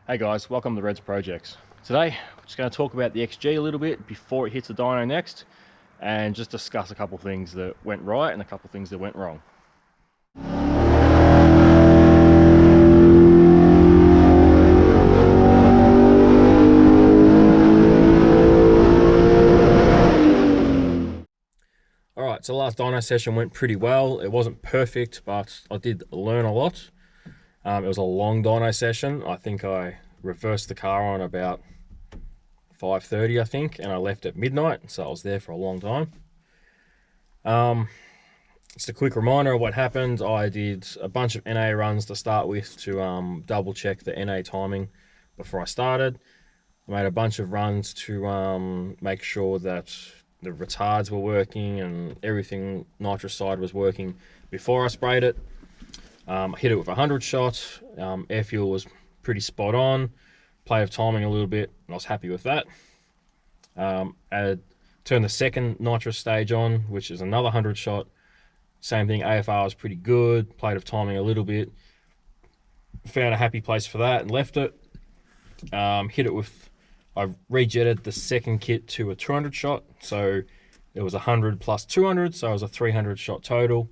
Hey guys, welcome to Red's Projects. Today, we're just going to talk about the XG a little bit before it hits the dyno next, and just discuss a couple things that went right and a couple things that went wrong. Alright, so the last dyno session went pretty well. It wasn't perfect, but I did learn a lot. It was a long dyno session. I think I reversed the car on about 5:30, I think, and I left at midnight, so I was there for a long time. Just a quick reminder of what happened. I did a bunch of NA runs to start with to double check the NA timing before I started. I made a bunch of runs to make sure that the retards were working and everything nitrous side was working before I sprayed it. I hit it with 100 shot. Air fuel was pretty spot on. Play of timing a little bit, and I was happy with that. I turned the second nitrous stage on, which is another 100 shot. Same thing, AFR was pretty good. Played of timing a little bit. Found a happy place for that and left it. Hit it with, I rejetted the second kit to a 200 shot. So it was 100 plus 200, so it was a 300 shot total.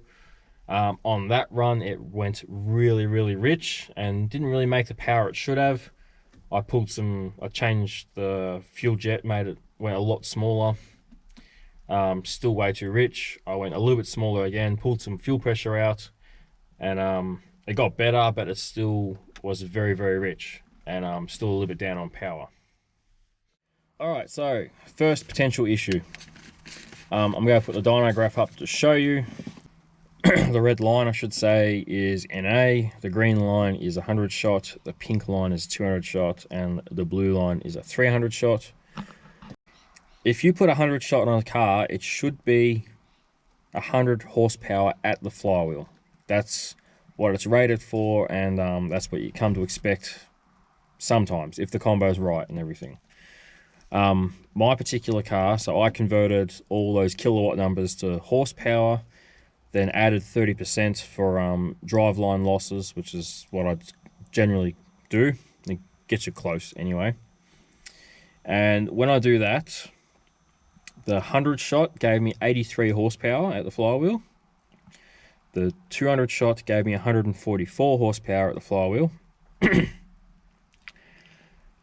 On that run, it went really rich and didn't really make the power it should have. I changed the fuel jet, went a lot smaller. Still way too rich. I went a little bit smaller again, pulled some fuel pressure out, and it got better, but it still was very rich, and still a little bit down on power. Alright, so first potential issue. I'm going to put the dyno graph up to show you. The red line, I should say, is NA. The green line is 100 shot. The pink line is 200 shot. And the blue line is a 300 shot. If you put 100 shot on a car, it should be 100 horsepower at the flywheel. That's what it's rated for, and that's what you come to expect sometimes, if the combo's right and everything. My particular car, so I converted all those kilowatt numbers to horsepower, then added 30% for driveline losses, which is what I generally do. It gets you close anyway. And when I do that, the 100 shot gave me 83 horsepower at the flywheel. The 200 shot gave me 144 horsepower at the flywheel.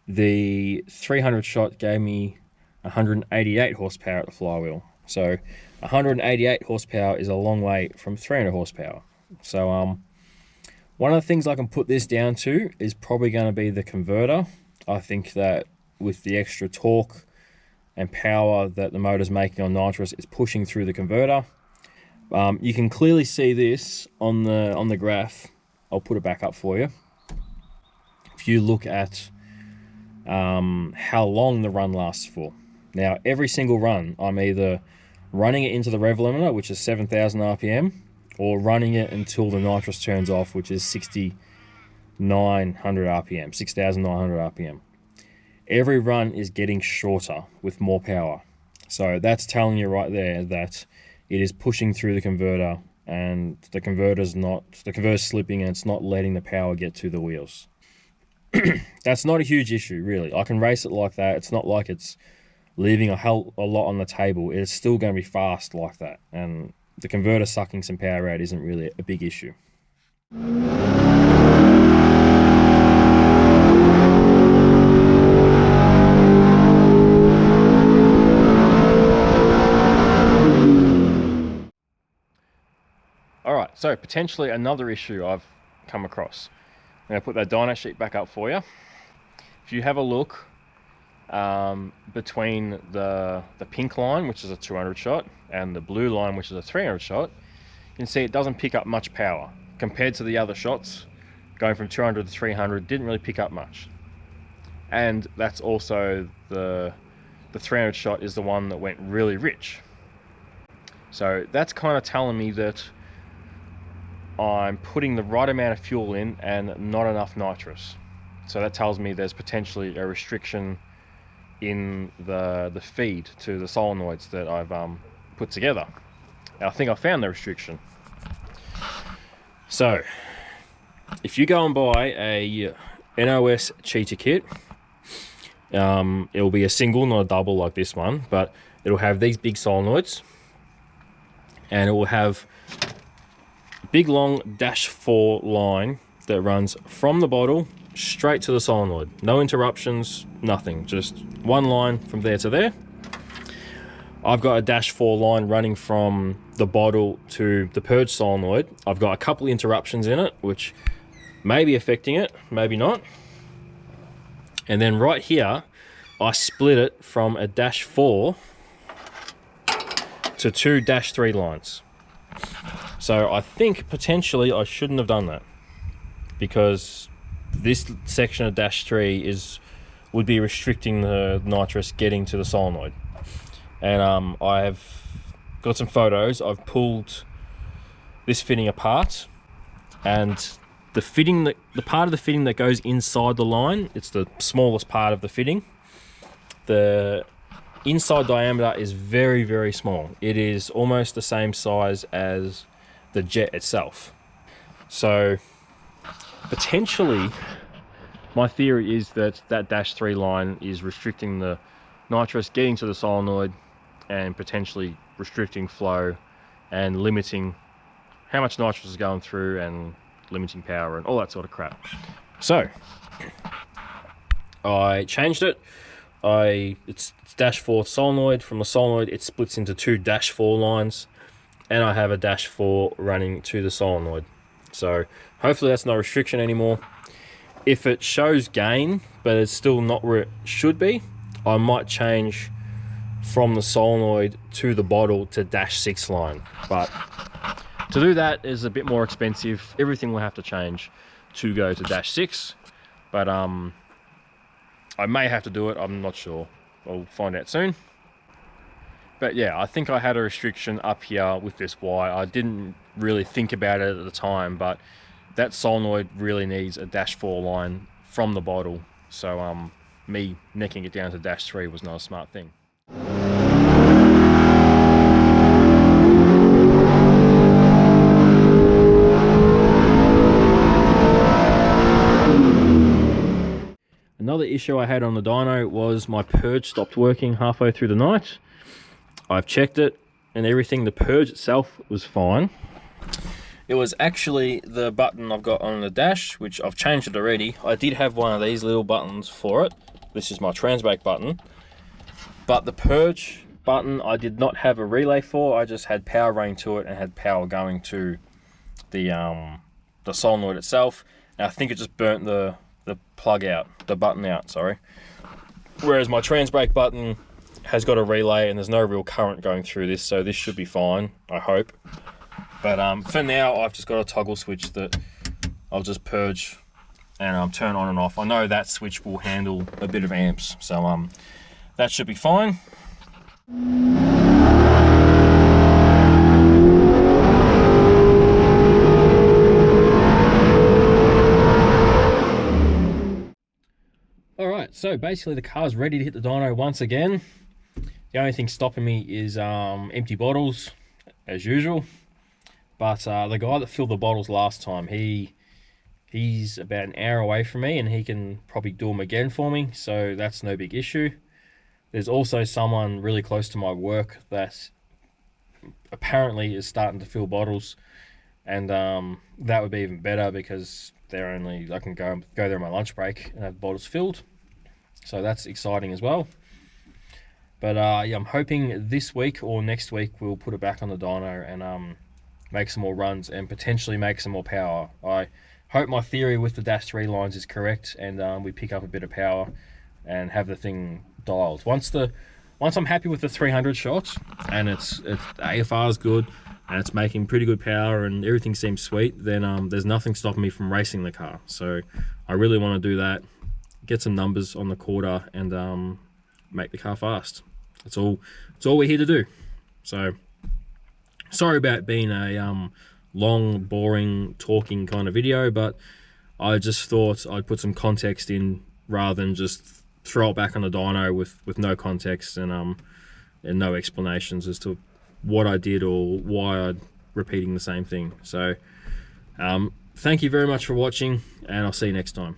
The 300 shot gave me 188 horsepower at the flywheel. So 188 horsepower is a long way from 300 horsepower. So one of the things I can put this down to is probably going to be the converter. I think that with the extra torque and power that the motor's making on nitrous, it's pushing through the converter. You can clearly see this on the graph. I'll put it back up for you. If you look at how long the run lasts for. Now, every single run, I'm either running it into the rev limiter, which is 7,000 RPM, or running it until the nitrous turns off, which is 6,900 RPM, 6,900 RPM. Every run is getting shorter with more power. So that's telling you right there that it is pushing through the converter, and the converter's slipping, and it's not letting the power get to the wheels. That's not a huge issue, really. I can race it like that. It's not like it's leaving a lot on the table. It's still going to be fast like that, and the converter sucking some power out isn't really a big issue. Alright, so potentially another issue I've come across. I'm going to put that dyno sheet back up for you. If you have a look between the pink line, which is a 200 shot, and the blue line, which is a 300 shot, you can see it doesn't pick up much power. Compared to the other shots, going from 200 to 300 didn't really pick up much. And that's also the 300 shot is the one that went really rich. So that's kind of telling me that I'm putting the right amount of fuel in and not enough nitrous. So that tells me there's potentially a restriction in the feed to the solenoids that I've put together. And I think I found the restriction. So if you go and buy a NOS cheater kit. It'll be a single, not a double like this one, but it'll have these big solenoids, and it will have a big long -4 line that runs from the bottle straight to the solenoid. No interruptions, nothing, just one line from there to there. I've got a -4 line running from the bottle to the purge solenoid. I've got a couple of interruptions in it, which may be affecting it, maybe not. And then right here, I split it from a -4 to two -3 lines. So I think potentially I shouldn't have done that, because this section of -3 would be restricting the nitrous getting to the solenoid. And I have got some photos. I've pulled this fitting apart, and the part of the fitting that goes inside the line, it's the smallest part of the fitting. The inside diameter is very, very small. It is almost the same size as the jet itself. So potentially, my theory is that -3 line is restricting the nitrous getting to the solenoid, and potentially restricting flow and limiting how much nitrous is going through, and limiting power and all that sort of crap. So I changed it. It's -4 solenoid. From the solenoid, it splits into two -4 lines, and I have a -4 running to the solenoid. So hopefully that's no restriction anymore. If it shows gain, but it's still not where it should be, I might change from the solenoid to the bottle to -6 line. But to do that is a bit more expensive. Everything will have to change to go to -6. But I may have to do it, I'm not sure. I'll find out soon. But yeah, I think I had a restriction up here with this wire. I didn't really think about it at the time, but that solenoid really needs a -4 line from the bottle. So me necking it down to -3 was not a smart thing. Another issue I had on the dyno was my purge stopped working halfway through the night. I've checked it and everything. The purge itself was fine. It was actually the button I've got on the dash, which I've changed it already. I did have one of these little buttons for it. This is my transbrake button. But the purge button I did not have a relay for. I just had power running to it and had power going to the solenoid itself. And I think it just burnt the plug out, the button out, sorry. Whereas my transbrake button has got a relay and there's no real current going through this, so this should be fine, I hope. But for now, I've just got a toggle switch that I'll just purge and turn on and off. I know that switch will handle a bit of amps, so that should be fine. Alright, so basically the car's ready to hit the dyno once again. The only thing stopping me is empty bottles, as usual. But the guy that filled the bottles last time, he's about an hour away from me, and he can probably do them again for me, so that's no big issue. There's also someone really close to my work that apparently is starting to fill bottles, and that would be even better, because I can go there on my lunch break and have bottles filled. So that's exciting as well. But yeah, I'm hoping this week or next week we'll put it back on the dyno and make some more runs and potentially make some more power. I hope my theory with the -3 lines is correct, and we pick up a bit of power and have the thing dialed. Once I'm happy with the 300 shots and the AFR is good and it's making pretty good power and everything seems sweet, then there's nothing stopping me from racing the car. So I really want to do that, get some numbers on the quarter, and make the car fast. It's all we're here to do. So sorry about being a long, boring, talking kind of video, but I just thought I'd put some context in rather than just throw it back on the dyno with no context and no explanations as to what I did or why I'm repeating the same thing. So thank you very much for watching, and I'll see you next time.